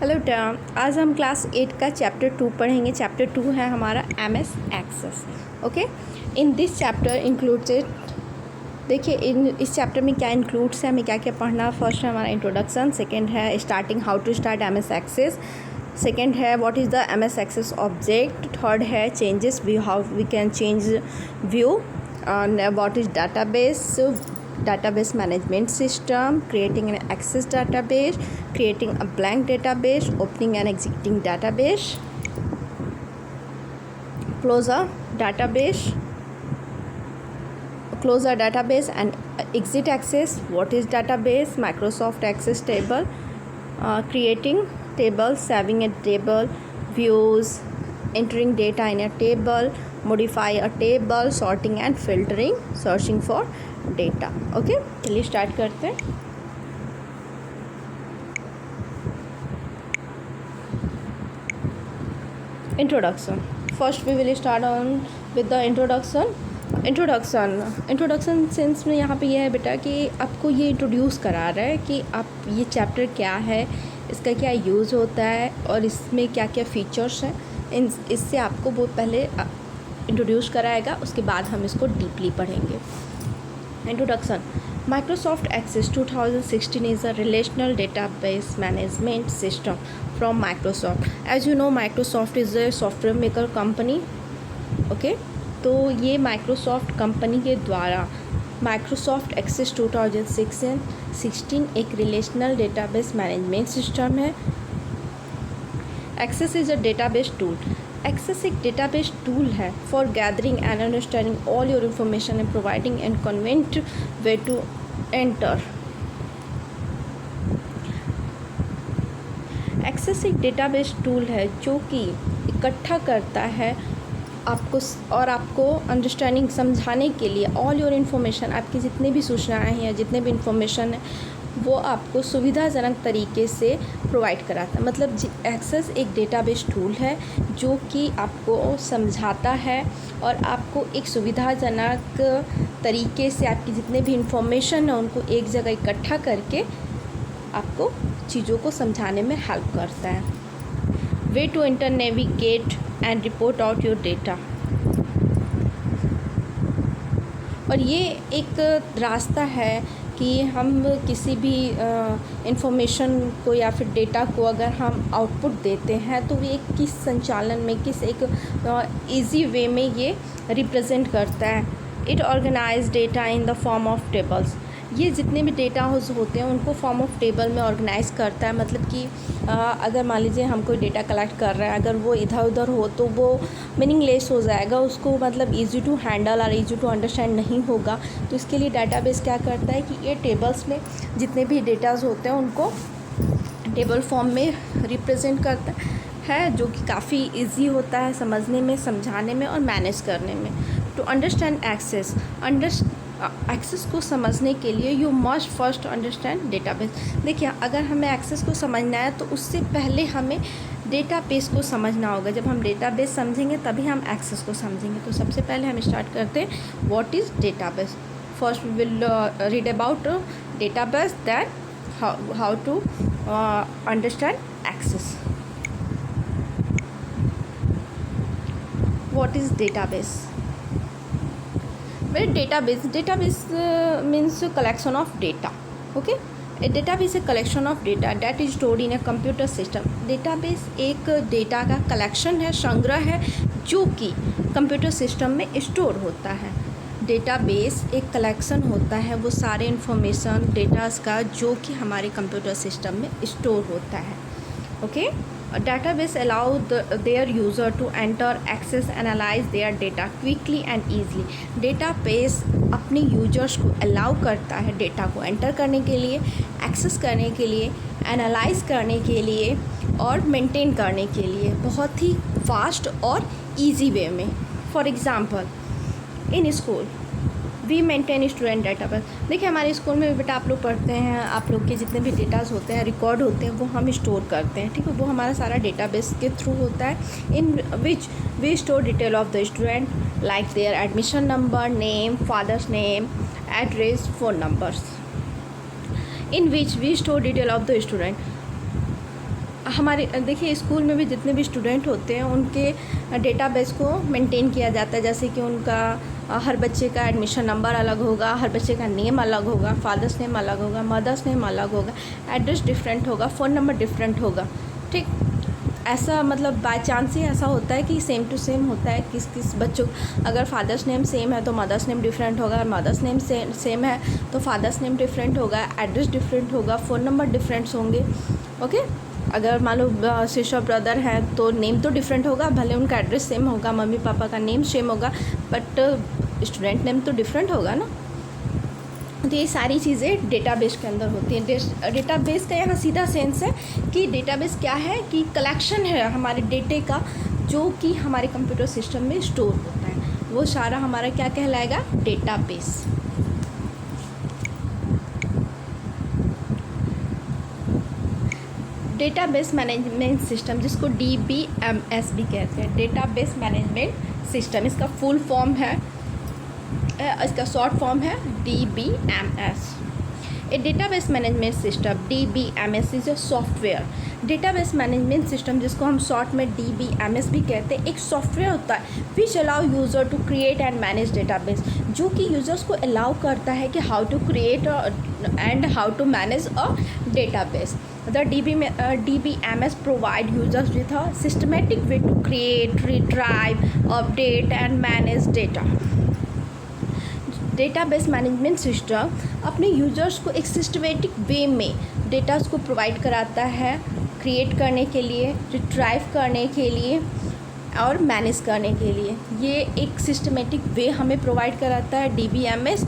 Hello term, आज हम class 8 का चैप्टर 2 पढ़ेंगे। चैप्टर 2 है हमारा MS access. Okay, in this chapter included, देखिए इस चैप्टर में क्या इंक्लूड्स है, हमें क्या क्या पढ़ना। फर्स्ट है हमारा इंट्रोडक्शन, सेकंड है starting how to start MS Access, second है what is the MS Access object, third है changes how we can change view, what is database management system, creating an access database, creating a blank database, opening and exiting database, close a database and exit access, what is database, Microsoft Access table, creating tables, saving a table, views, entering data in a table, modify a table, sorting and filtering, searching for data. Okay, चलिए start करते हैं। Introduction, first we will start on with the introduction sense में यहाँ पे ये है बेटा कि आपको ये इंट्रोड्यूस करा रहा है कि आप ये चैप्टर क्या है, इसका क्या यूज़ होता है और इसमें क्या क्या फ़ीचर्स हैं। इससे आपको वो पहले इंट्रोड्यूस कराएगा, उसके बाद हम इसको डीपली पढ़ेंगे। Introduction. Microsoft Access 2016 is a relational database management system from Microsoft. As you know, Microsoft is a software maker company. Okay, तो ये Microsoft कंपनी के द्वारा Microsoft Access 2016 एक relational database management system है। Access is a database tool. Access एक database tool है for gathering and understanding all your information and providing and convenient way to enter. Access एक database tool है जो कि इकट्ठा करता है आपको और आपको अंडरस्टैंडिंग समझाने के लिए ऑल योर इन्फॉर्मेशन, आपकी जितने भी सूचनाएं हैं या जितने भी इन्फॉर्मेशन है वो आपको सुविधाजनक तरीके से प्रोवाइड कराता है। मतलब एक्सेस एक डेटाबेस टूल है जो कि आपको समझाता है और आपको एक सुविधाजनक तरीके से आपकी जितने भी इन्फॉर्मेशन है उनको एक जगह इकट्ठा करके आपको चीज़ों को समझाने में हेल्प करता है। Way to enter, navigate and report out your data. और ये एक रास्ता है कि हम किसी भी इंफॉर्मेशन को या फिर डेटा को अगर हम आउटपुट देते हैं तो ये किस संचालन में, किस एक इजी वे में ये रिप्रेजेंट करता है। It organise data in the form of tables. ये जितने भी डेटा होते हैं उनको फॉर्म ऑफ टेबल में ऑर्गेनाइज करता है। मतलब कि अगर मान लीजिए हम कोई डेटा कलेक्ट कर रहे हैं, अगर वो इधर उधर हो तो वो मीनिंगलेस हो जाएगा, उसको मतलब इजी टू हैंडल और इजी टू अंडरस्टैंड नहीं होगा। तो इसके लिए डाटाबेस क्या करता है कि ये टेबल्स में जितने भी डेटाज होते हैं उनको टेबल फॉर्म में रिप्रेजेंट करता है, जो कि काफ़ी ईजी होता है समझने में, समझाने में और मैनेज करने में। टू अंडरस्टैंड एक्सेस को समझने के लिए you must first understand database. देखिए, अगर हमें एक्सेस को समझना है तो उससे पहले हमें डेटाबेस को समझना होगा। जब हम डेटाबेस समझेंगे तभी हम एक्सेस को समझेंगे। तो सबसे पहले हम स्टार्ट करते हैं what is database. First we will read about database, that how to understand Access. What is database? Well, database means collection of data. Okay, a database is a collection of data that is stored in a computer system. database एक data का collection है, संग्रह है जो कि computer system में store होता है। डेटाबेस एक कलेक्शन होता है वो सारे इंफॉर्मेशन डेटास का जो कि हमारे कंप्यूटर सिस्टम में स्टोर होता है। Okay, database allow their user to enter, access, analyze their data quickly and easily. database अपने यूजर्स को अलाउ करता है डेटा को एंटर करने के लिए, एक्सेस करने के लिए, एनालाइज करने के लिए और मेंटेन करने के लिए बहुत ही फास्ट और इजी वे में। For example, in school we maintain student database. देखिए, हमारे स्कूल में बेटा आप लोग पढ़ते हैं, आप लोग के जितने भी डेटाज होते हैं, रिकॉर्ड होते हैं, वो हम स्टोर करते हैं। ठीक है, वो हमारा सारा डेटाबेस के थ्रू होता है। In which we store detail of the student like their admission number, name, father's name, address, phone numbers. In which we store detail of the student हमारे देखिए स्कूल में भी जितने भी स्टूडेंट होते हैं उनके डेटाबेस को मेंटेन किया जाता है, जैसे कि उनका हर बच्चे का एडमिशन नंबर अलग होगा, हर बच्चे का नेम अलग होगा, फादर्स नेम अलग होगा, मदर्स नेम अलग होगा, एड्रेस डिफरेंट होगा, फ़ोन नंबर डिफरेंट होगा। ठीक, ऐसा मतलब बाय चांस ही ऐसा होता है कि सेम टू सेम होता है। किस किस बच्चों, अगर फादर्स नेम सेम है तो मदर्स नेम डिफरेंट होगा, मदर्स नेम सेम है तो फादर्स नेम डिफरेंट होगा, एड्रेस डिफरेंट होगा, फ़ोन नंबर डिफरेंट्स होंगे। ओके, अगर मान लो सिस्टर ब्रदर हैं तो नेम तो डिफरेंट होगा, भले उनका एड्रेस सेम होगा, मम्मी पापा का नेम सेम होगा, बट स्टूडेंट नेम तो डिफरेंट होगा ना। तो ये सारी चीज़ें डेटाबेस के अंदर होती हैं। डेटाबेस का यहाँ सीधा सेंस है कि डेटाबेस क्या है कि कलेक्शन है हमारे डेटे का, जो कि हमारे कंप्यूटर सिस्टम में स्टोर होता है, वो सारा हमारा क्या कहलाएगा, डेटाबेस। डेटाबेस मैनेजमेंट सिस्टम, जिसको DBMS भी कहते हैं, डेटाबेस मैनेजमेंट सिस्टम, इसका फुल फॉर्म है, इसका शॉर्ट फॉर्म है DBMS। A database management system DBMS is a software. Database management system, जिसको हम शॉर्ट में DBMS भी कहते हैं, एक सॉफ्टवेयर होता है which allow user to create and manage database, जो कि यूज़र्स को अलाउ करता है कि how to create and how to manage a database. The DBMS provide users with a systematic way to create, retrieve, update and manage data. Database management system अपने users को एक systematic way में datas को provide कराता है, create करने के लिए, रिट्राइव करने के लिए और मैनेज करने के लिए। ये एक सिस्टमेटिक वे हमें प्रोवाइड कराता है DBMS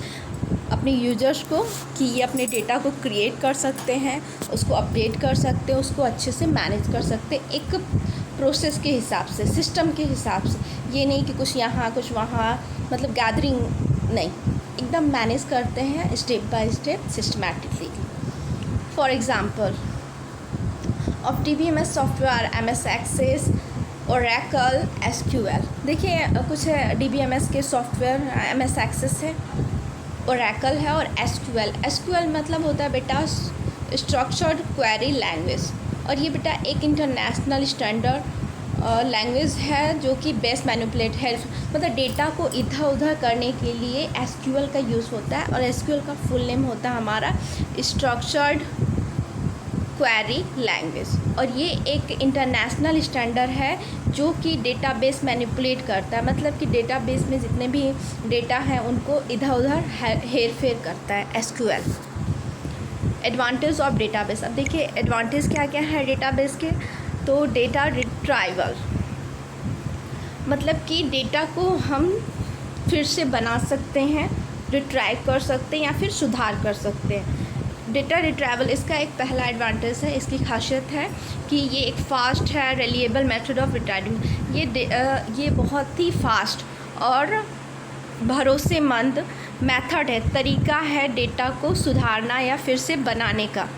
अपने यूज़र्स को, कि ये अपने डेटा को क्रिएट कर सकते हैं, उसको अपडेट कर सकते हैं, उसको अच्छे से मैनेज कर सकते हैं, एक प्रोसेस के हिसाब से, सिस्टम के हिसाब से। ये नहीं कि कुछ यहाँ कुछ वहाँ, मतलब गैदरिंग नहीं, एकदम मैनेज करते हैं step by step systematically. For example of DBMS software MS Access, Oracle, SQL। देखिए कुछ DBMS के सॉफ्टवेयर MS Access है, Oracle है और SQL मतलब होता है बेटा स्ट्रक्चर्ड क्वेरी लैंग्वेज, और ये बेटा एक इंटरनेशनल स्टैंडर्ड लैंग्वेज है जो कि बेस्ट मैनिपुलेट है, मतलब डेटा को इधर उधर करने के लिए SQL का यूज़ होता है। और SQL का फुल नेम होता है हमारा स्ट्रक्चर्ड क्वेरी लैंग्वेज, और ये एक इंटरनेशनल स्टैंडर्ड है जो कि डेटाबेस मैनिपुलेट करता है, मतलब कि डेटाबेस में जितने भी डेटा हैं उनको इधर उधर हेर फेर करता है SQL। एडवांटेज ऑफ डेटाबेस, अब देखिए एडवांटेज क्या क्या है डेटाबेस के। तो डेटा रिट्राइवल, मतलब कि डेटा को हम फिर से बना सकते हैं, रिट्राइव कर सकते हैं या फिर सुधार कर सकते हैं। डेटा रिट्राइवल इसका एक पहला एडवांटेज है, इसकी खासियत है कि ये एक फ़ास्ट है, रिलायबल मेथड ऑफ रिट्राइविंग। ये बहुत ही फास्ट और भरोसेमंद मेथड है, तरीका है डेटा को सुधारना या फिर से बनाने का।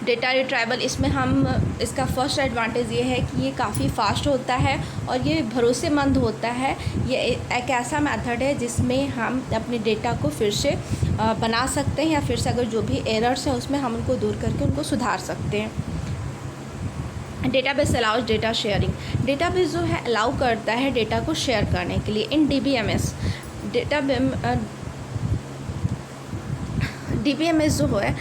डेटा रिट्राइवल इसमें हम, इसका फर्स्ट एडवांटेज ये है कि ये काफ़ी फास्ट होता है और ये भरोसेमंद होता है। ये एक ऐसा मेथड है जिसमें हम अपने डेटा को फिर से बना सकते हैं, या फिर से अगर जो भी एरर्स हैं उसमें हम उनको दूर करके उनको सुधार सकते हैं। Database allows data sharing, database जो है अलाउ करता है डेटा को शेयर करने के लिए। इन DBMS DBMS जो है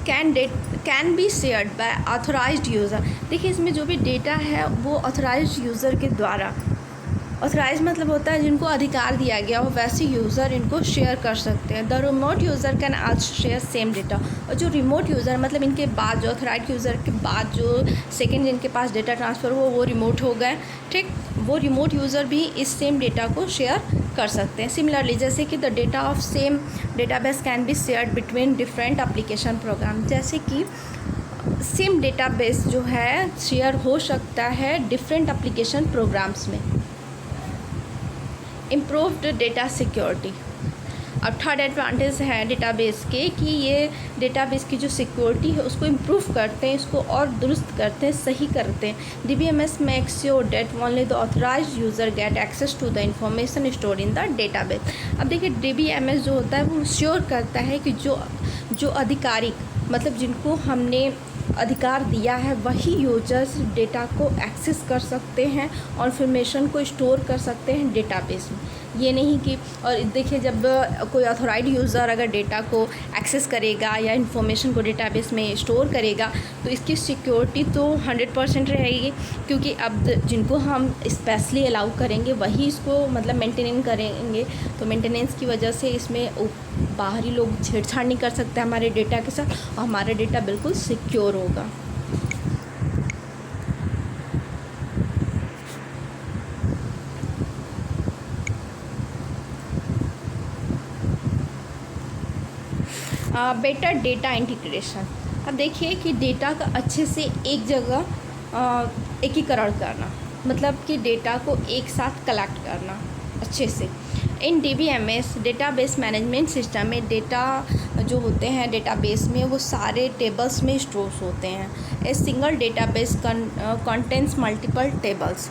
can be shared by authorised user. देखिए इसमें जो भी डेटा है वो ऑथराइज्ड यूज़र के द्वारा, ऑथराइज मतलब होता है जिनको अधिकार दिया गया हो, वैसे यूज़र इनको शेयर कर सकते हैं। The remote user can also share same data, और जो रिमोट यूज़र मतलब इनके बाद जो ऑथराइज्ड यूज़र के बाद जो सेकंड जिनके पास डेटा ट्रांसफ़र हो वो रिमोट हो गए, ठीक, वो रिमोट यूज़र भी इस सेम डेटा को शेयर कर सकते हैं। सिमिलरली जैसे कि the data of same database can be shared between different application program, जैसे कि सेम डेटाबेस जो है शेयर हो सकता है डिफरेंट एप्लीकेशन प्रोग्राम्स में। इम्प्रूव्ड डेटा सिक्योरिटी, अब थर्ड एडवांटेज है डेटाबेस के कि ये डेटाबेस की जो सिक्योरिटी है उसको इम्प्रूव करते हैं, इसको और दुरुस्त करते हैं, सही करते हैं। DBMS makes sure that only the authorised user get access to the information store in the database. अब देखिए DBMS जो होता है वो श्योर करता है कि जो अधिकारिक मतलब जिनको हमने अधिकार दिया है वही यूजर्स डेटा को एक्सेस कर सकते हैं और इन्फॉर्मेशन को स्टोर कर सकते हैं डेटाबेस में। ये नहीं कि, और देखिए जब कोई ऑथोराइज्ड यूज़र अगर डेटा को एक्सेस करेगा या इन्फॉर्मेशन को डेटाबेस में स्टोर करेगा तो इसकी सिक्योरिटी तो 100% रहेगी, क्योंकि अब जिनको हम स्पेशली अलाउ करेंगे वही इसको मतलब मेंटेन करेंगे। तो मेंटेनेंस की वजह से इसमें बाहरी लोग छेड़छाड़ नहीं कर सकते हमारे डेटा के साथ और हमारा डेटा बिल्कुल सिक्योर होगा। Better data integration. अब देखिए कि डेटा का अच्छे से एक जगह एकीकरण करना, मतलब कि डेटा को एक साथ कलेक्ट करना अच्छे से। इन DBMS डेटाबेस मैनेजमेंट सिस्टम में डेटा जो होते हैं डेटाबेस में वो सारे टेबल्स में स्टोर होते हैं। ए single database contents multiple tables.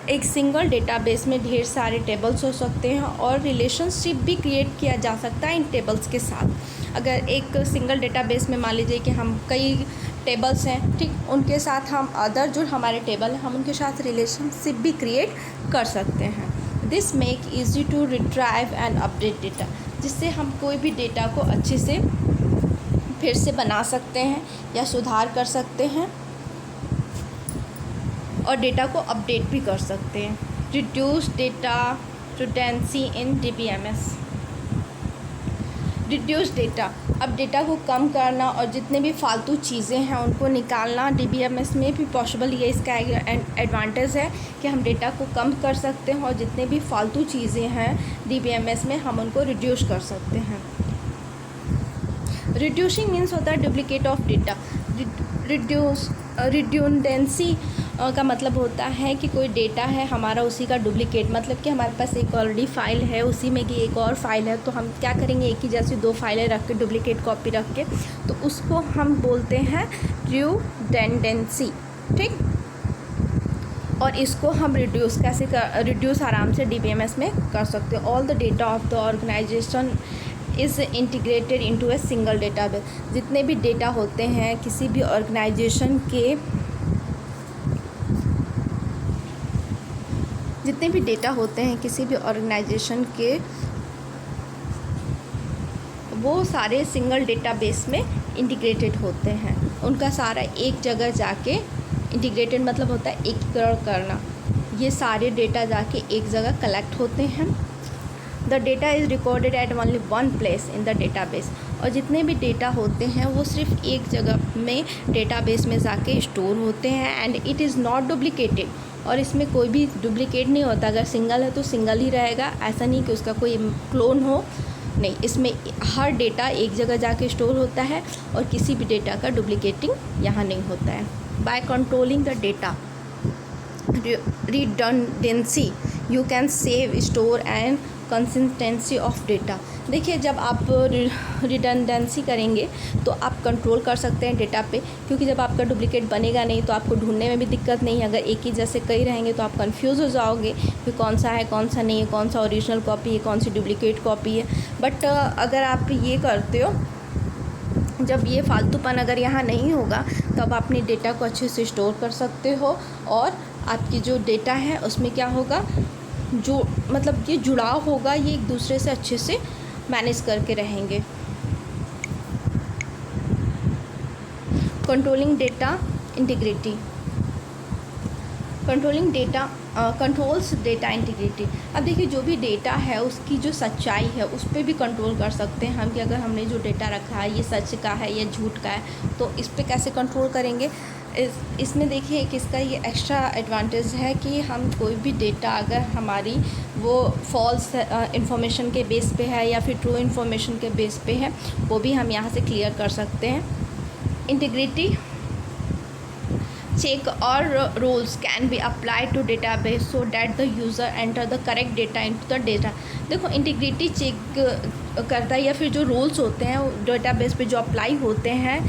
एक सिंगल डेटाबेस में ढेर सारे टेबल्स हो सकते हैं और रिलेशनशिप भी क्रिएट किया जा सकता है इन टेबल्स के साथ। अगर एक सिंगल डेटाबेस में मान लीजिए कि हम कई टेबल्स हैं, ठीक, उनके साथ हम अदर जो हमारे टेबल हैं हम उनके साथ रिलेशनशिप भी क्रिएट कर सकते हैं। This make easy to retrieve and update data, जिससे हम कोई भी डेटा को अच्छे से फिर से बना सकते हैं या सुधार कर सकते हैं और डेटा को अपडेट भी कर सकते हैं। रिड्यूस डेटा रिडेंडेंसी इन DBMS। रिड्यूस डेटा, अब डेटा को कम करना और जितने भी फालतू चीज़ें हैं उनको निकालना DBMS में भी पॉसिबल। ये इसका एडवांटेज है कि हम डेटा को कम कर सकते हैं और जितने भी फालतू चीज़ें हैं DBMS में हम उनको रिड्यूस कर सकते हैं। रिड्यूसिंग मीन्स होता है डुप्लीकेट ऑफ डेटा। रिड्यूंडेंसी का मतलब होता है कि कोई डेटा है हमारा उसी का डुप्लीकेट, मतलब कि हमारे पास एक ऑलरेडी फाइल है उसी में की एक और फाइल है, तो हम क्या करेंगे एक ही जैसी दो फाइलें रख के डुप्लीकेट कॉपी रख के, तो उसको हम बोलते हैं रिड्यूंडेंसी, ठीक। और इसको हम रिड्यूस आराम से DBMS में कर सकते हैं। All the data of the organisation is integrated into a single database. जितने भी डेटा होते हैं किसी भी ऑर्गेनाइजेशन के, जितने भी डेटा होते हैं किसी भी ऑर्गेनाइजेशन के, वो सारे सिंगल डेटाबेस में इंटीग्रेटेड होते हैं। उनका सारा एक जगह जाके, इंटीग्रेटेड मतलब होता है एकीकरण करना, ये सारे डेटा जाके एक जगह कलेक्ट होते हैं। The data is recorded at only one place in the database. और जितने भी डेटा होते हैं वो सिर्फ एक जगह में डेटाबेस में जाके स्टोर होते हैं। And it is not duplicated, और इसमें कोई भी डुप्लीकेट नहीं होता। अगर सिंगल है तो सिंगल ही रहेगा, ऐसा नहीं कि उसका कोई क्लोन हो, नहीं, इसमें हर डेटा एक जगह जाके स्टोर होता है और किसी भी डेटा का डुप्लीकेटिंग यहाँ नहीं होता है। By controlling the data redundancy you can save store and consistency of data. देखिए जब आप रिडंडेंसी करेंगे तो आप कंट्रोल कर सकते हैं डेटा पे, क्योंकि जब आपका डुप्लीकेट बनेगा नहीं तो आपको ढूंढने में भी दिक्कत नहीं है। अगर एक ही जैसे कई रहेंगे तो आप कंफ्यूज हो जाओगे कि कौन सा है कौन सा नहीं है, कौन सा ओरिजिनल कॉपी है कौन सी डुप्लीकेट कॉपी है। बट अगर आप ये करते हो, जब ये फालतूपन अगर यहाँ नहीं होगा तो आप अपने डेटा को अच्छे से स्टोर कर सकते हो और आपकी जो डेटा है उसमें क्या होगा, जो मतलब ये जुड़ाव होगा, ये एक दूसरे से अच्छे से मैनेज करके रहेंगे। Controlling data integrity. Controlling data controls data integrity. अब देखिए जो भी डेटा है उसकी जो सच्चाई है उस पर भी कंट्रोल कर सकते हैं हम, कि अगर हमने जो डेटा रखा है ये सच का है या झूठ का है, तो इस पर कैसे कंट्रोल करेंगे। इसमें देखिए कि इसका ये एक्स्ट्रा एडवांटेज है कि हम कोई भी डेटा अगर हमारी वो फॉल्स इंफॉर्मेशन के बेस पे है या फिर ट्रू इंफॉर्मेशन के बेस पे है, वो भी हम यहाँ से क्लियर कर सकते हैं। Integrity check or rules can be applied to database so that the user enter the correct data into the data। देखो इंटीग्रिटी चेक करता है या फिर जो रूल्स होते हैं डेटाबेस पे जो अप्लाई होते हैं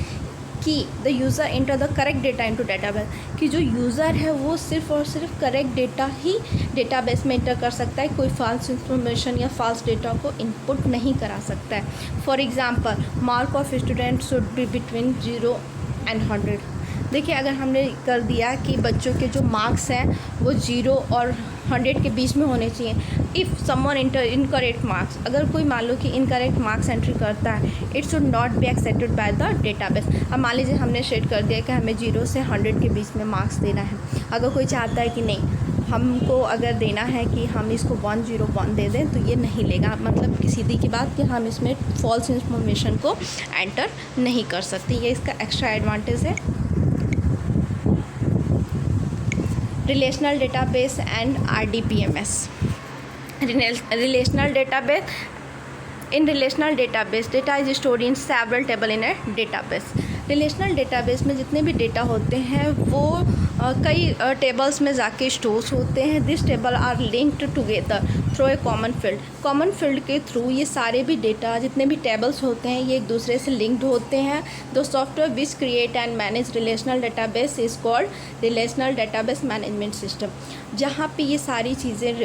कि the user enter the correct data into database, कि जो यूज़र है वो सिर्फ और सिर्फ करेक्ट डेटा ही डेटाबेस में एंटर कर सकता है, कोई फॉल्स इंफॉर्मेशन या फॉल्स डेटा को इनपुट नहीं करा सकता है। For example mark of student should be between 0 and 100। देखिए अगर हमने कर दिया कि बच्चों के जो मार्क्स हैं वो 0 और 100 के बीच में होने चाहिए। इफ़ समवन इनकरेक्ट मार्क्स, अगर कोई मान लो कि इनकरेक्ट मार्क्स एंट्री करता है, it should not be accepted by the database. अब मान लीजिए हमने सेट कर दिया कि हमें 0 से 100 के बीच में मार्क्स देना है। अगर कोई चाहता है कि नहीं हमको अगर देना है कि हम इसको 101 दे दें, तो ये नहीं लेगा। मतलब कि सीधी की बात कि हम इसमें फॉल्स इन्फॉर्मेशन को एंटर नहीं कर सकते। ये इसका एक्स्ट्रा एडवांटेज है। Relational database and RDBMS। Relational database, in relational database data is stored in several table in A database. Relational database में जितने भी डेटा होते हैं वो कई टेबल्स में जाके स्टोर्स होते हैं। This table are linked together through a common field. Common field के थ्रू ये सारे भी डेटा जितने भी टेबल्स होते हैं ये एक दूसरे से लिंक्ड होते हैं। The software which create and manage relational database is called relational database management system. जहाँ पे ये सारी चीज़ें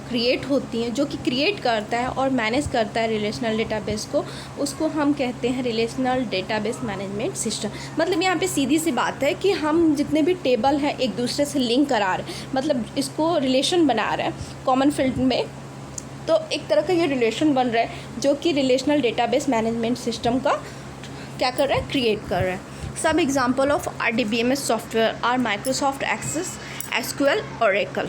क्रिएट होती हैं, जो कि क्रिएट करता है और मैनेज करता है रिलेशनल डेटाबेस को, उसको हम कहते हैं रिलेशनल डेटाबेस मैनेजमेंट सिस्टम। मतलब यहाँ पे सीधी सी बात है कि हम जितने भी टेबल है एक दूसरे से लिंक करा रहे हैं, मतलब इसको रिलेशन बना रहे हैं कॉमन फील्ड में। तो एक तरह का ये रिलेशन बन रहा है जो कि रिलेशनल डेटाबेस मैनेजमेंट सिस्टम का क्या कर रहा है, क्रिएट कर रहा है। सब example of RDBMS software are Microsoft Access, SQL, Oracle.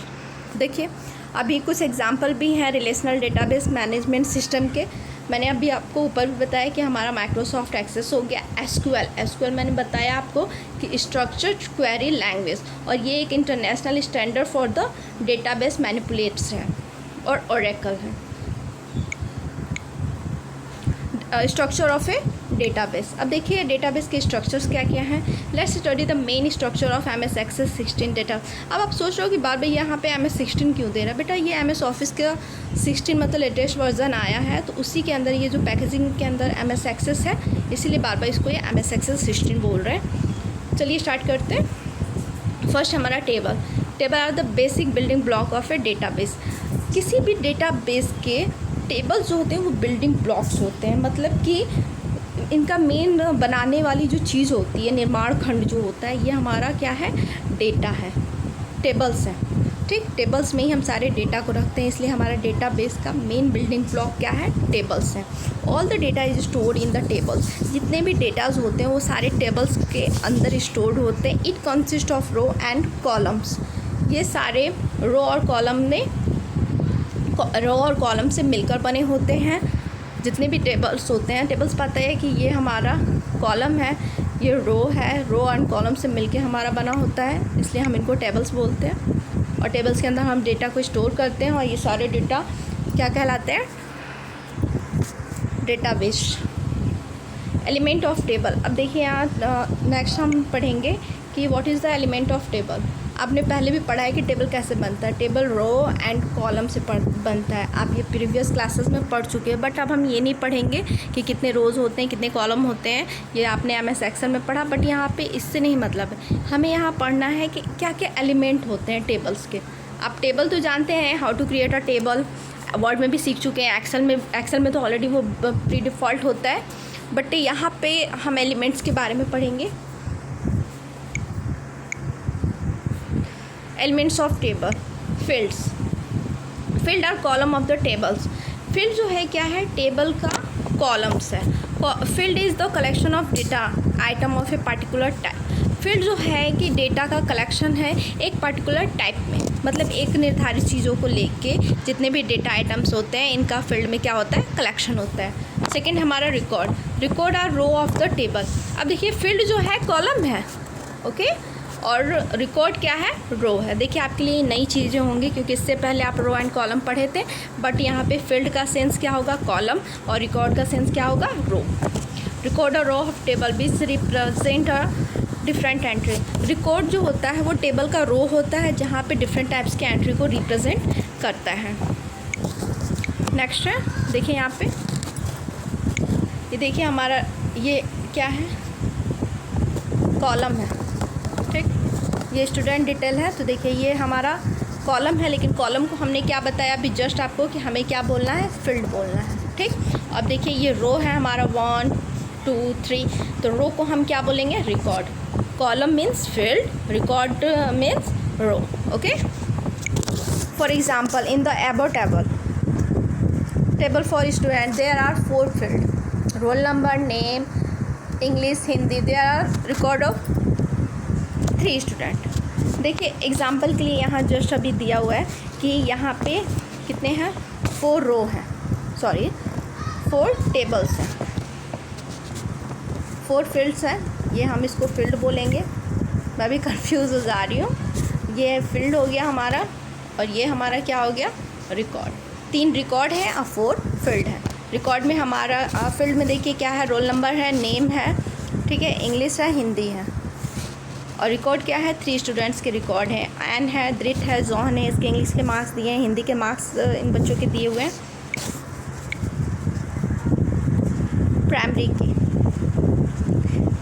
देखिए अभी कुछ एग्जांपल भी हैं रिलेशनल डेटाबेस मैनेजमेंट सिस्टम के। मैंने अभी आपको ऊपर भी बताया कि हमारा माइक्रोसॉफ्ट एक्सेस हो गया। SQL मैंने बताया आपको कि स्ट्रक्चर्ड क्वेरी लैंग्वेज, और ये एक international standard for the database manipulates है। और ओरेकल है स्ट्रक्चर ऑफ ए डेटाबेस। अब देखिए डेटाबेस के स्ट्रक्चर्स क्या क्या हैं। Let's study the main structure of MS Access 16 data. अब आप सोच रहे हो कि बार बार यहाँ पे MS 16 क्यों दे रहा है। बेटा ये MS ऑफिस का 16 मतलब लेटेस्ट वर्जन आया है, तो उसी के अंदर ये जो पैकेजिंग के अंदर MS एक्सेस है, इसीलिए बार बार इसको ये MS एक्सेस 16 बोल रहे हैं। चलिए स्टार्ट करते हैं। फर्स्ट हमारा table are the basic building block of a database. किसी भी डेटाबेस के टेबल्स जो होते हैं वो बिल्डिंग ब्लॉक्स होते हैं। मतलब कि इनका मेन बनाने वाली जो चीज़ होती है, निर्माण खंड जो होता है, ये हमारा क्या है, डेटा है, टेबल्स हैं। ठीक, टेबल्स में ही हम सारे डेटा को रखते हैं, इसलिए हमारा डेटाबेस का मेन बिल्डिंग ब्लॉक क्या है, टेबल्स हैं। All the data is stored in the tables. जितने भी डेटाज होते हैं वो सारे टेबल्स के अंदर स्टोर्ड होते हैं। It consist of row and columns. ये सारे रो और कॉलम से मिलकर बने होते हैं। जितने भी टेबल्स होते हैं, टेबल्स पता है कि ये हमारा कॉलम है, ये रो है, रो एंड कॉलम से मिलके हमारा बना होता है, इसलिए हम इनको टेबल्स बोलते हैं। और टेबल्स के अंदर हम डेटा को स्टोर करते हैं, और ये सारे डेटा क्या कहलाते हैं, डेटाबेस। Element of table. अब देखिए यहाँ नेक्स्ट हम पढ़ेंगे कि what is the element of table. आपने पहले भी पढ़ा है कि टेबल कैसे बनता है। टेबल रो एंड कॉलम से बनता है, आप ये प्रीवियस क्लासेस में पढ़ चुके हैं। बट अब हम ये नहीं पढ़ेंगे कि कितने रोज़ होते हैं, कितने कॉलम होते हैं, ये आपने MS एक्सेल में पढ़ा। बट यहाँ पे इससे नहीं मतलब है, हमें यहाँ पढ़ना है कि क्या क्या एलिमेंट होते हैं टेबल्स के। आप टेबल तो जानते हैं, how to create a table, Word में भी सीख चुके हैं। एक्सेल में तो ऑलरेडी वो प्री डिफ़ॉल्ट होता है, बट यहाँ पे हम एलिमेंट्स के बारे में पढ़ेंगे। Elements of table. Field are column of the tables. Field जो है क्या है, टेबल का कॉलम्स है। Field is the collection of data item of a particular type. Field जो है कि डेटा का कलेक्शन है एक पर्टिकुलर टाइप में, मतलब एक निर्धारित चीज़ों को लेके जितने भी डेटा आइटम्स होते हैं इनका फील्ड में क्या होता है, कलेक्शन होता है। सेकेंड हमारा record are row of the table. अब देखिए फील्ड जो है कॉलम है, ओके, और रिकॉर्ड क्या है, रो है। देखिए आपके लिए नई चीज़ें होंगी क्योंकि इससे पहले आप रो एंड कॉलम पढ़े थे, बट यहाँ पे फील्ड का सेंस क्या होगा, कॉलम, और रिकॉर्ड का सेंस क्या होगा, row. Record a row of table which represent a different entry. Record जो होता है वो टेबल का रो होता है जहाँ पे डिफरेंट टाइप्स के एंट्री को रिप्रेजेंट करता है। नेक्स्ट है, देखिए यहाँ पे, ये देखिए हमारा ये क्या है, कॉलम है। ठीक, ये स्टूडेंट डिटेल है, तो देखिए ये हमारा कॉलम है, लेकिन कॉलम को हमने क्या बताया अभी जस्ट आपको कि हमें क्या बोलना है, फील्ड बोलना है। ठीक, अब देखिए ये रो है हमारा 1 2 3, तो रो को हम क्या बोलेंगे, record. Column means field, record means row. Okay. For example in the above table for student there are 4 field: roll number, name, English, Hindi. There are record of 3 student. देखिए एग्जाम्पल के लिए यहाँ जस्ट अभी दिया हुआ है कि यहाँ पे कितने हैं, 4 रो हैं, सॉरी 4 टेबल्स हैं, 4 फील्ड्स हैं. ये हम इसको फील्ड बोलेंगे. मैं भी कंफ्यूज हो जा रही हूँ. ये फील्ड हो गया हमारा और ये हमारा क्या हो गया, रिकॉर्ड. 3 रिकॉर्ड है और 4 फील्ड है. रिकॉर्ड में हमारा फील्ड में देखिए क्या है, रोल नंबर है, नेम है, ठीक है, इंग्लिश है, हिंदी है. और रिकॉर्ड क्या है, 3 स्टूडेंट्स के रिकॉर्ड है. एन है, द्रित है, जॉन है. इसके इंग्लिश के मार्क्स दिए हैं, हिंदी के मार्क्स इन बच्चों के दिए हुए हैं. प्राइमरी की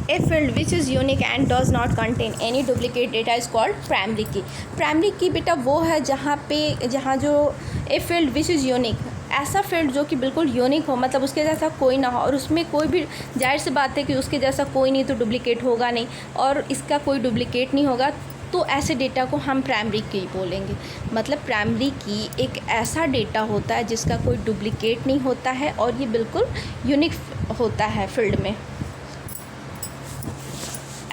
a field which is unique and does not contain any duplicate data is called primary की. प्राइमरी की बेटा वो है जहाँ जो a field which is unique, ऐसा फील्ड जो कि बिल्कुल यूनिक हो, मतलब उसके जैसा कोई ना हो और उसमें कोई भी, जाहिर सी बात है कि उसके जैसा कोई नहीं तो डुप्लीकेट होगा नहीं और इसका कोई डुप्लीकेट नहीं होगा, तो ऐसे डेटा को हम प्राइमरी की बोलेंगे. मतलब प्राइमरी की एक ऐसा डेटा होता है जिसका कोई डुप्लीकेट नहीं होता है और ये बिल्कुल यूनिक होता है फील्ड में.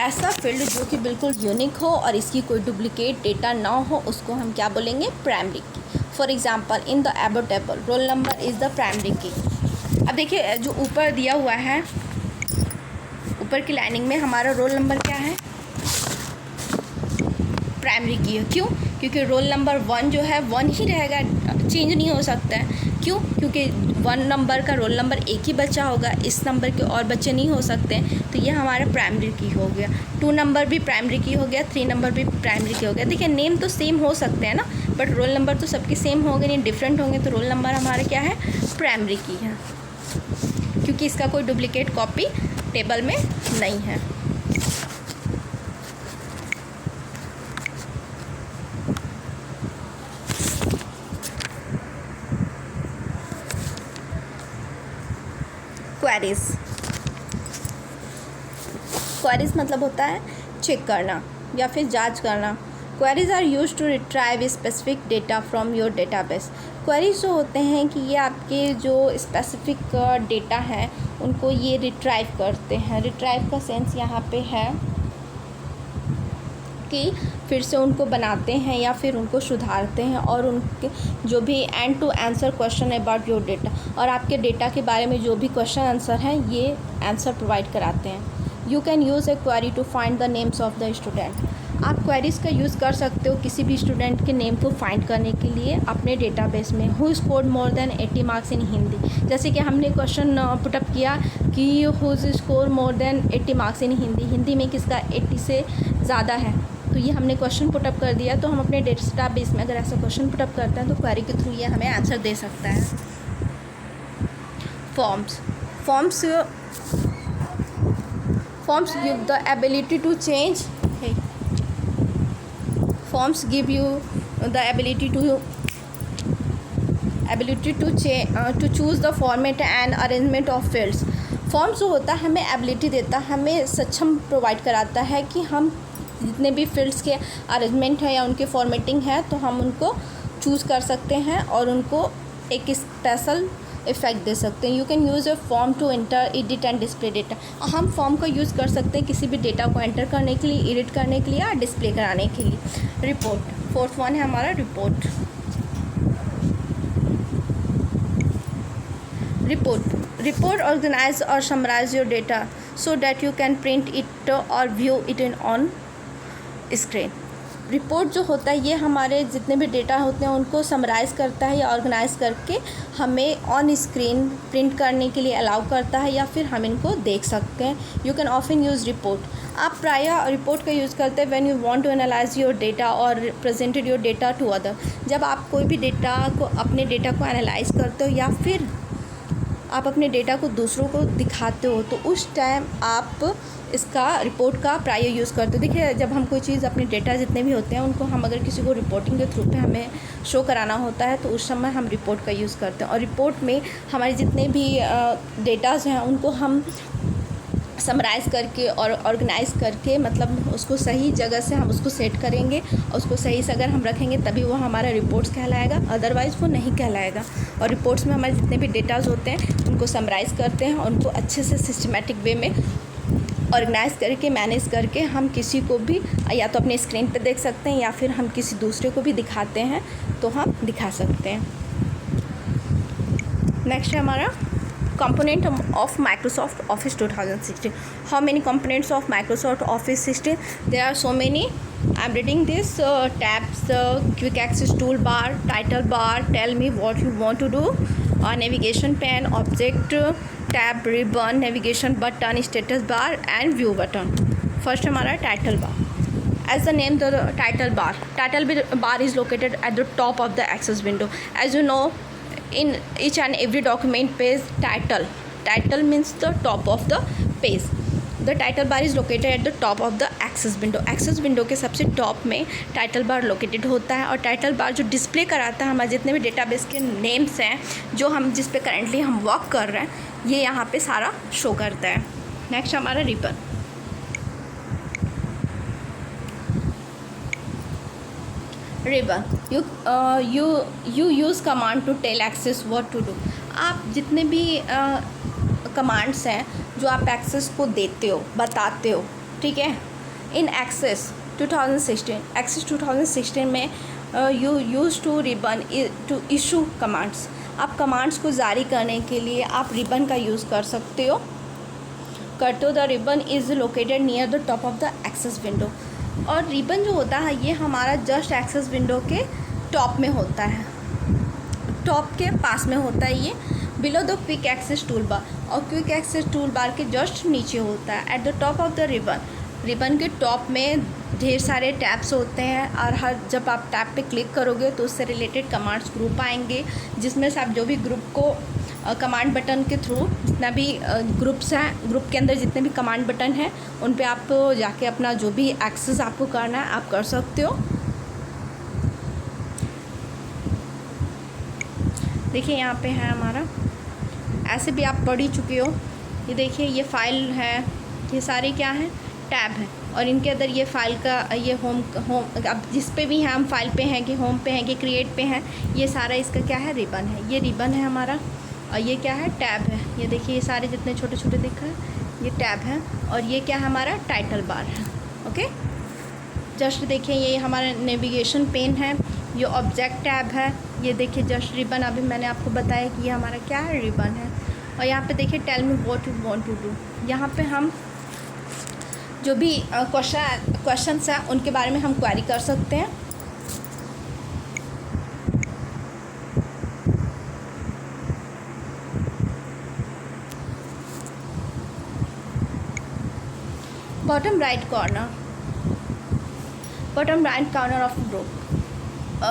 ऐसा फील्ड जो कि बिल्कुल यूनिक हो और इसकी कोई डुप्लीकेट डेटा ना हो, उसको हम क्या बोलेंगे, प्राइमरी की. For example in the above table roll number is the primary की. अब देखिए जो ऊपर दिया हुआ है, ऊपर की लाइनिंग में हमारा रोल नंबर क्या है, प्राइमरी की है. क्यों? क्योंकि रोल नंबर 1 जो है 1 ही रहेगा, चेंज नहीं हो सकता है. क्यों? क्योंकि 1 नंबर का रोल नंबर एक ही बच्चा होगा, इस नंबर के और बच्चे नहीं हो सकते. तो ये हमारा प्राइमरी की हो गया. 2 नंबर भी प्राइमरी की हो गया, 3 नंबर भी प्राइमरी की हो गया. देखिए नेम तो सेम हो सकते हैं ना, बट रोल नंबर तो सबके सेम होंगे नहीं, डिफरेंट होंगे. तो रोल नंबर हमारा क्या है, प्राइमरी की है, क्योंकि इसका कोई डुप्लीकेट कॉपी टेबल में नहीं है. क्वेरीज मतलब होता है चेक करना या फिर जांच करना. Queries are use to retrieve specific data from your database. Queries जो होते हैं कि ये आपके जो स्पेसिफिक डेटा हैं उनको ये रिट्राइव करते हैं. रिट्राइव का सेंस यहाँ पे है कि फिर से उनको बनाते हैं या फिर उनको सुधारते हैं और उनके जो भी and to answer question about your data, और आपके डेटा के बारे में जो भी क्वेश्चन आंसर हैं ये आंसर प्रोवाइड कराते हैं. You can use a query to find the names of the student. आप क्वेरीज़ का यूज़ कर सकते हो किसी भी स्टूडेंट के नेम को फाइंड करने के लिए अपने डेटाबेस में. Who scored more than 80 marks in Hindi. जैसे कि हमने क्वेश्चन पुटअप किया कि who score more than 80 marks in Hindi. Hindi में किसका 80 से ज़्यादा है, तो ये हमने क्वेश्चन पुटअप कर दिया. तो हम अपने डेटाबेस में अगर ऐसा क्वेश्चन पुटअप करते हैं तो क्वेरी के थ्रू ये हमें आंसर दे सकता है. Forms give the ability to change. Forms give you the ability to choose the format and arrangement of fields. Forms जो होता है हमें एबिलिटी देता है, हमें सक्षम प्रोवाइड कराता है कि हम जितने भी फील्ड्स के अरेंजमेंट है या उनके फॉर्मेटिंग है तो हम उनको चूज़ कर सकते हैं और उनको एक स्पेशल इफ़ेक्ट दे सकते हैं. You can use a form to enter, edit and display data. हम फॉर्म का यूज़ कर सकते हैं किसी भी डेटा को एंटर करने के लिए, एडिट करने के लिए या डिस्प्ले कराने के लिए. रिपोर्ट, 4th वन है हमारा रिपोर्ट. रिपोर्ट ऑर्गेनाइज और summarise your data so that you can print it और view it in on screen. Report जो होता है ये हमारे जितने भी डेटा होते हैं उनको समराइज़ करता है या ऑर्गेनाइज करके हमें ऑन स्क्रीन प्रिंट करने के लिए अलाउ करता है या फिर हम इनको देख सकते हैं. You can often use report. आप प्रायः रिपोर्ट का यूज़ करते हैं when you want to analyse your data और presented your data to other. जब आप कोई भी डेटा को, अपने डेटा को एनालाइज करते हो या फिर आप अपने डेटा को दूसरों को दिखाते हो तो उस टाइम आप इसका रिपोर्ट का प्राय यूज़ करते हो. देखिए जब हम कोई चीज़, अपने डेटा जितने भी होते हैं उनको हम अगर किसी को रिपोर्टिंग के थ्रू पे हमें शो कराना होता है तो उस समय हम रिपोर्ट का यूज़ करते हैं. और रिपोर्ट में हमारे जितने भी डेटाज़ हैं उनको हम समराइज़ करके और ऑर्गेनाइज़ करके, मतलब उसको सही जगह से हम उसको सेट करेंगे और उसको सही से अगर हम रखेंगे तभी वो हमारा रिपोर्ट्स कहलाएगा, अदरवाइज़ वो नहीं कहलाएगा। और रिपोर्ट्स में हमारे जितने भी डेटाज होते हैं उनको समराइज़ करते हैं और उनको अच्छे से सिस्टमेटिक वे में ऑर्गेनाइज़ करके मैनेज करके हम किसी को भी या तो अपने स्क्रीन पे देख सकते हैं या फिर हम किसी दूसरे को भी दिखाते हैं तो हम दिखा सकते हैं। नेक्स्ट है हमारा component of Microsoft Office 2016. How many components of Microsoft Office 16? There are so many. I'm reading this tabs, quick access toolbar, title bar, tell me what you want to do, navigation pane, object tab, ribbon, navigation button, status bar and view button. First हमारा title bar. As the name the title bar is located at the top of the access window. As you know, in each and every document page, title means the top of the page. The title bar is located at the top of the access window के सबसे top में title bar located होता है। और title bar जो display कराता है हमारे जितने भी डेटाबेस के नेम्स हैं जो हम जिस पे करंटली हम वर्क कर रहे हैं, ये यहाँ पे सारा शो करता है। नेक्स्ट हमारा ribbon. Ribbon you use command to tell Access what to do. आप जितने भी कमांड्स हैं जो आप एक्सेस को देते हो, बताते हो, ठीक है। इन एक्सेस 2016 में you use to ribbon to issue commands. आप कमांड्स को जारी करने के लिए आप रिबन का यूज़ कर सकते हो। The ribbon is located near the top of the Access window. और रिबन जो होता है ये हमारा जस्ट एक्सेस विंडो के टॉप में होता है, टॉप के पास में होता है ये, below the quick access toolbar. और क्विक एक्सेस टूल बार के जस्ट नीचे होता है। At the top of the ribbon के टॉप में ढेर सारे टैब्स होते हैं और जब आप टैब पे क्लिक करोगे तो उससे रिलेटेड कमांड्स ग्रुप आएंगे, जिसमें से आप जो भी ग्रुप को कमांड बटन के थ्रू जितना भी ग्रुप्स हैं, ग्रुप के अंदर जितने भी कमांड बटन हैं उन पे आप जाके अपना जो भी एक्सेस आपको करना है आप कर सकते हो। देखिए यहाँ पे है हमारा, ऐसे भी आप पढ़ ही चुके हो। ये देखिए ये फाइल है, ये सारे क्या हैं, टैब है और इनके अंदर ये फाइल का ये होम अब जिस पे भी हैं हम फाइल पे हैं कि होम पे हैं कि क्रिएट पे हैं, ये सारा इसका क्या है, रिबन है। ये रिबन है हमारा और ये क्या है, टैब है। ये देखिए ये सारे जितने छोटे छोटे दिख रहे हैं ये टैब है और ये क्या है, हमारा टाइटल बार है। ओके, जस्ट देखिए ये हमारा नेविगेशन पेन है, ये ऑब्जेक्ट टैब है। ये देखिए जस्ट रिबन, अभी मैंने आपको बताया कि ये हमारा क्या है, रिबन है। और यहाँ पे देखिए tell me what you want to do. यहाँ पे हम जो भी क्वेश्चंस हैं उनके बारे में हम क्वेरी कर सकते हैं। Bottom right corner of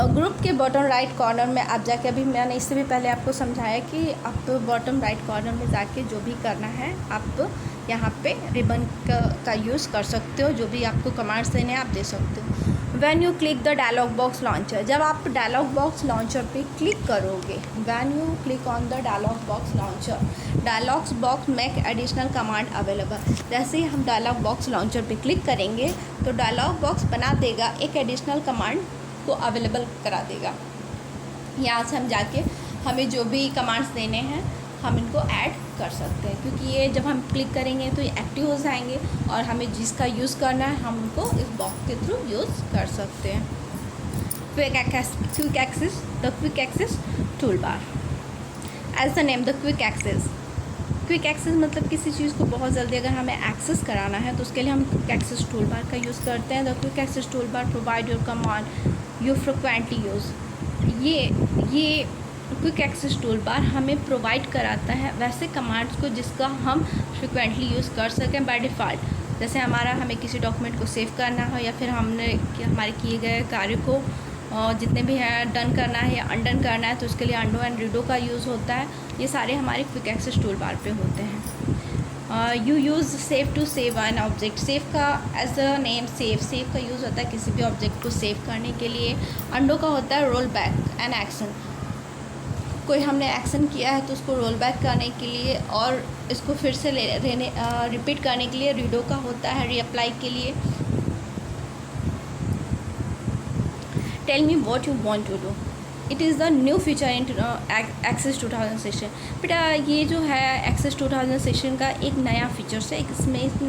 group के बॉटम राइट कॉर्नर में आप जाके, अभी मैंने इससे भी पहले आपको समझाया कि आप बॉटम राइट कॉर्नर में जाके जो भी करना है आप यहाँ पे रिबन का यूज़ कर सकते हो। जो भी आपको कमांड्स देने हैं आप दे सकते हो। When you click the dialog box launcher, जब आप डायलॉग बॉक्स लॉन्चर पे क्लिक करोगे, when you click on the dialog box launcher, dialog box make additional command available. जैसे ही हम डायलॉग बॉक्स लॉन्चर पे क्लिक करेंगे तो डायलॉग बॉक्स बना देगा, एक एडिशनल कमांड को अवेलेबल करा देगा। यहाँ से हम जाके हमें जो भी कमांड्स देने हैं हम इनको ऐड कर सकते हैं, क्योंकि ये जब हम क्लिक करेंगे तो ये एक्टिव हो जाएंगे और हमें जिसका यूज़ करना है हम उनको इस बॉक्स के थ्रू यूज़ कर सकते हैं। Quick access toolbar. As the name the quick access मतलब किसी चीज़ को बहुत जल्दी अगर हमें एक्सेस कराना है तो उसके लिए हम क्विक एक्सेस टूल बार का यूज़ करते हैं। The quick access toolbar provide your command you frequently use. ये क्विक एक्सेस टूल बार हमें प्रोवाइड कराता है वैसे कमांड्स को जिसका हम फ्रिक्वेंटली यूज़ कर सकें बाय डिफ़ॉल्ट। जैसे हमें किसी डॉक्यूमेंट को सेव करना हो या फिर हमारे किए गए कार्य को जितने भी हैं डन करना है या अनडन करना है तो उसके लिए अंडो एंड रीडो का यूज़ होता है। ये सारे हमारे क्विक एक्सेस टूल बार पे होते हैं। You use save to save an object. Save का एज अ नेम सेव का यूज़ होता है किसी भी ऑब्जेक्ट को सेव करने के लिए। अंडो का होता है रोल बैक एन एक्शन। कोई हमने एक्शन किया है तो उसको रोल बैक करने के लिए और इसको फिर से रिपीट करने के लिए रीडो का होता है, रीअप्लाई के लिए। Tell me what you want to do. It is the new feature in Access 2016। बेटा ये जो है एक्सेस 2016 का एक नया फीचर्स है, इसमें एक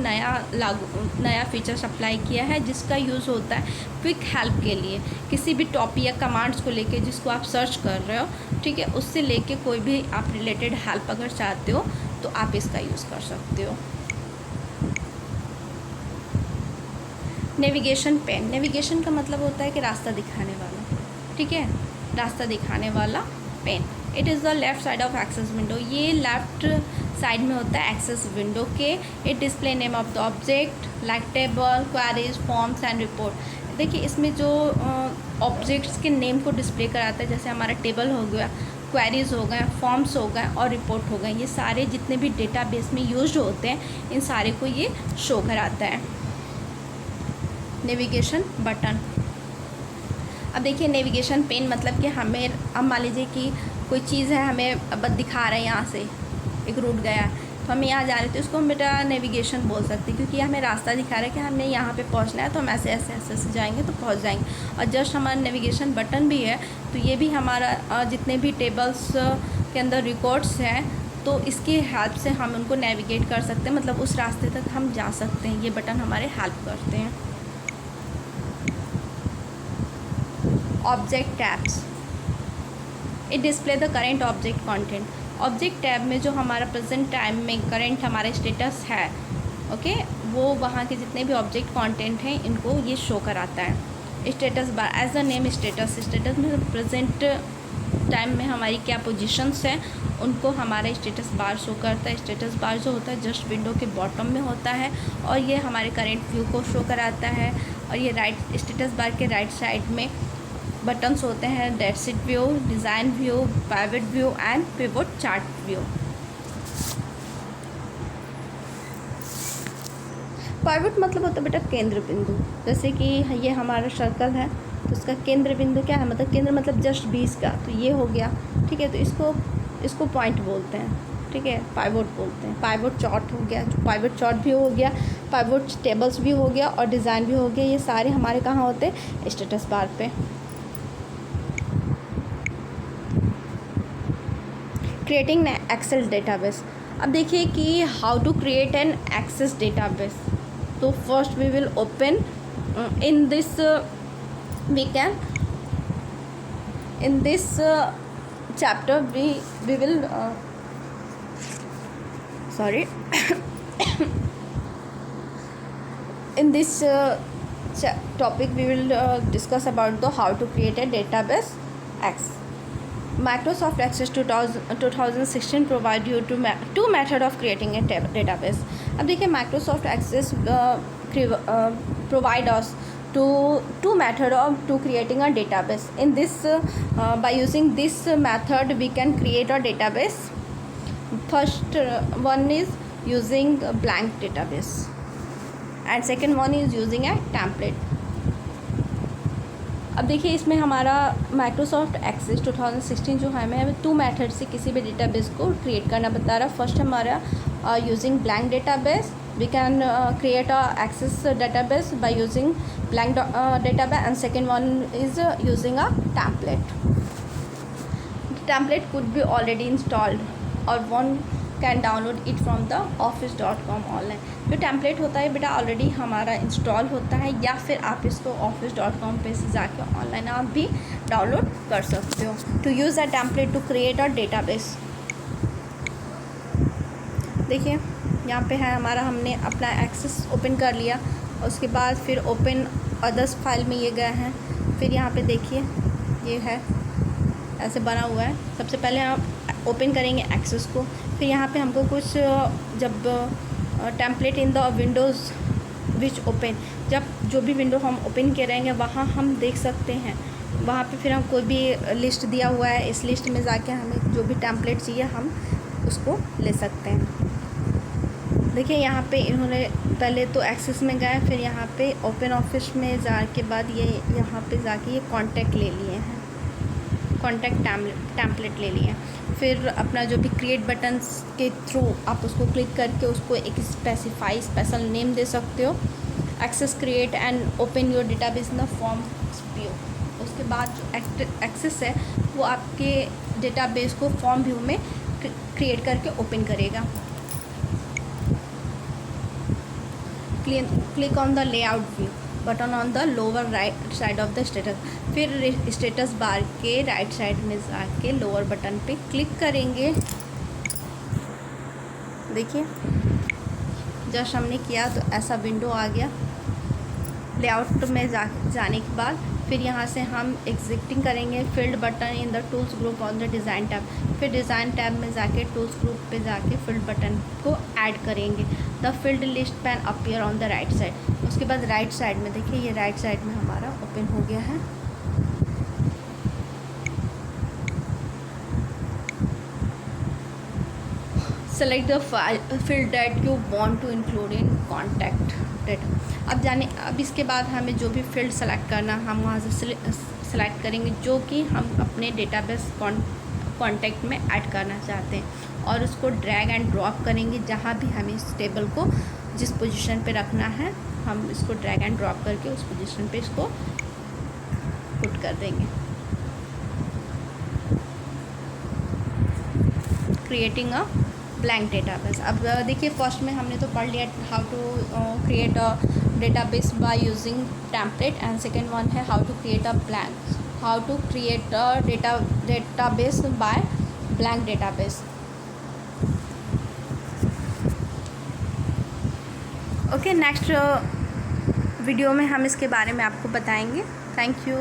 नया फीचर्स अप्लाई किया है जिसका यूज़ होता है क्विक हेल्प के लिए। किसी भी टॉपिक या कमांड्स को लेके जिसको आप सर्च कर रहे हो, ठीक है, उससे लेके कोई भी आप रिलेटेड हेल्प अगर चाहते हो तो आप इसका यूज़ कर सकते हो। Navigation pen. नेविगेशन का मतलब होता है कि रास्ता दिखाने वाला, ठीक है, रास्ता दिखाने वाला pane. It is the left side of Access window. ये लेफ़्ट साइड में होता है एक्सेस विंडो के। It display name of the object like table, queries, forms and report. देखिए इसमें जो ऑब्जेक्ट्स के नेम को डिस्प्ले कराता है, जैसे हमारा टेबल हो गया, क्वेरीज हो गए, फॉर्म्स हो गए और रिपोर्ट हो गए, ये सारे जितने भी डेटाबेस में यूज होते हैं इन सारे को ये शो कराता है। Navigation button. अब देखिए नेविगेशन पेन मतलब कि हमें, अब मान लीजिए कि कोई चीज़ है हमें बस दिखा रहा है, यहाँ से एक रूट गया है तो हमें यहाँ जा रहे थे, उसको हम बेटा नेविगेशन बोल सकते हैं क्योंकि हमें रास्ता दिखा रहा है कि हमें यहाँ पे पहुँचना है, तो हम ऐसे ऐसे ऐसे ऐसे जाएंगे तो पहुँच जाएंगे। और जस्ट हमारा नेविगेशन बटन भी है तो ये भी हमारा जितने भी टेबल्स के अंदर रिकॉर्ड्स हैं तो इसकी हेल्प से हम उनको नेविगेट कर सकते हैं, मतलब उस रास्ते तक हम जा सकते हैं। ये बटन हमारे हेल्प करते हैं। Object tabs. It display the current object content. Object tab में जो हमारा प्रेजेंट टाइम में करेंट हमारा स्टेटस है, ओके, वो वहाँ के जितने भी ऑब्जेक्ट कंटेंट हैं इनको ये शो कराता है। Status bar, as the name status. Status में प्रेजेंट टाइम में हमारी क्या पोजीशंस हैं उनको हमारा स्टेटस बार शो करता है। स्टेटस बार जो होता है जस्ट विंडो के बॉटम में होता है और ये हमारे करेंट व्यू को शो कराता है। और ये राइट, स्टेटस बार के राइट साइड में बटन्स होते हैं, date sheet view, design view, pivot view and pivot chart view. Pivot मतलब होता है बेटा केंद्र बिंदु। जैसे कि ये हमारा सर्कल है तो उसका केंद्र बिंदु क्या है, मतलब केंद्र मतलब जस्ट बीच का, तो ये हो गया, ठीक है, तो इसको पॉइंट बोलते हैं, ठीक है, पाइवट बोलते हैं। पाइवट चार्ट हो गया, पाइवट चार्ट भी हो गया, पाइवट टेबल्स भी हो गया और डिज़ाइन भी हो गया। ये सारे हमारे कहाँ होते हैं, स्टेटस बार पे। Creating Excel database. अब देखिए कि how to create an Access database. तो first we will open in this we can in this chapter we will sorry in this topic we will discuss about the how to create a database X. Microsoft Access 2016 provide you two method of creating a database. अब देखिए Microsoft Access provide us two method of to creating a database. In this by using this method we can create a database. First one is using a blank database and second one is using a template. अब देखिए इसमें हमारा Microsoft access 2016 जो है हमें to method से किसी भी डेटाबेस को क्रिएट करना बता रहा है। फर्स्ट हमारा using blank database, we can create a Access database by using blank database and second one is using a template. Template could be already installed और one can download it from the office.com online. जो template होता है बेटा already हमारा install होता है या फिर आप इसको office.com पे से जाके ऑनलाइन आप भी डाउनलोड कर सकते हो. To use a template to create a database. देखिए यहाँ पे है हमारा, हमने अपना एक्सेस ओपन कर लिया, उसके बाद फिर ओपन अदर्स फाइल में ये गए हैं. फिर यहाँ पे देखिए ये है ऐसे बना हुआ है. सबसे पहले हम ओपन करेंगे एक्सेस को. फिर यहाँ पे हमको कुछ जब template in the Windows which open, जब जो भी विंडो हम ओपन कर रहेंगे वहाँ हम देख सकते हैं. वहाँ पे फिर हम कोई भी लिस्ट दिया हुआ है, इस लिस्ट में जाके हमें जो भी टेम्पलेट चाहिए हम उसको ले सकते हैं. देखिए यहाँ पे इन्होंने पहले तो एक्सेस में गए, फिर यहाँ पे ओपन ऑफिस में जा के बाद ये यहाँ पे जाके ये कॉन्टैक्ट ले लिए हैं. कॉन्टैक्ट टैम्पलेट ले लिए। फिर अपना जो भी क्रिएट बटन्स के थ्रू आप उसको क्लिक करके उसको एक स्पेशल नेम दे सकते हो। Access create and open your database in the form view. उसके बाद जो एक्सेस है वो आपके डेटाबेस को फॉर्म व्यू में क्रिएट करके ओपन करेगा। Click on the layout view button on the lower right side of the status. फिर स्टेटस बार के राइट साइड में जाके लोअर बटन पे क्लिक करेंगे। देखिए जस्ट हमने किया तो ऐसा विंडो आ गया। लेआउट में जाने के बाद फिर यहाँ से हम एग्जिटिंग करेंगे field button in the tools group on the design tab. फिर डिज़ाइन टैब में जाके टूल्स ग्रुप पे जाके फील्ड बटन को ऐड करेंगे। The field list pan appear on the right side. उसके बाद राइट साइड में देखिए ये राइट साइड में हमारा ओपन हो गया है। Select the field that you want to include in contact data. अब इसके बाद हमें जो भी फील्ड सेलेक्ट करना हम वहाँ से सेलेक्ट करेंगे जो कि हम अपने डेटाबेस कॉन्टैक्ट में ऐड करना चाहते हैं और उसको ड्रैग एंड ड्रॉप करेंगे। जहाँ भी हमें इस टेबल को जिस पोजीशन पे रखना है हम इसको ड्रैग एंड ड्रॉप करके उस पोजीशन पे इसको पुट कर देंगे। Creating a blank database. अब देखिए फर्स्ट में हमने तो पढ़ लिया how to create a database by using template and second one है how to create a database by blank database. Okay next video में हम इसके बारे में आपको बताएंगे। Thank you.